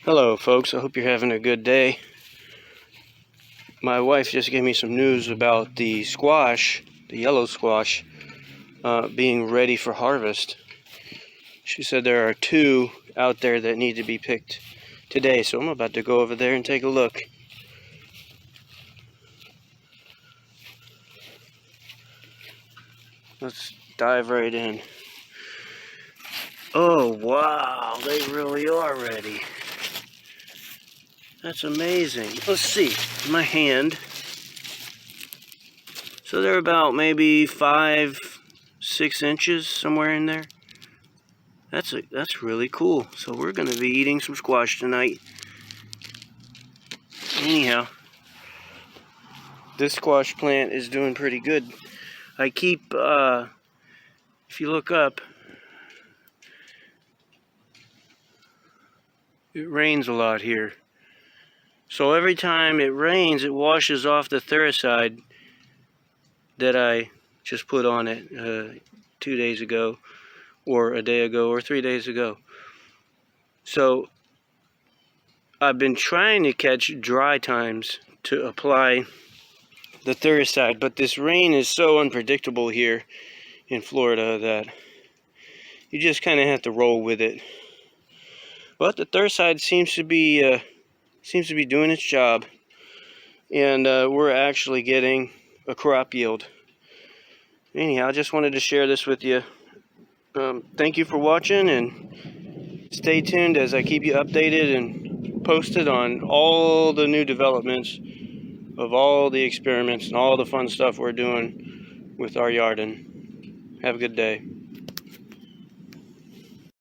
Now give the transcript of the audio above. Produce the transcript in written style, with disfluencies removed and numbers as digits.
Hello folks, I hope you're having a good day. My wife just gave me some news about the squash, the yellow squash, being ready for harvest. She said there are 2 out there that need to be picked today, so I'm about to go over there and take a look. Let's dive right in. Oh wow, they really are ready. That's amazing. Let's see, my hand. So they're about maybe 5-6 inches, somewhere in there. That's really cool. So we're gonna be eating some squash tonight. Anyhow, this squash plant is doing pretty good. I keep, if you look up, it rains a lot here. So every time it rains, it washes off the Thuricide that I just put on it 2 days ago, or a day ago, or 3 days ago. So I've been trying to catch dry times to apply the Thuricide, but this rain is so unpredictable here in Florida that you just kind of have to roll with it. But the Thuricide seems to be doing its job, and we're actually getting a crop yield. Anyhow, I just wanted to share this with you. Thank you for watching, and stay tuned as I keep you updated and posted on all the new developments of all the experiments and all the fun stuff we're doing with our yardin'. Have a good day.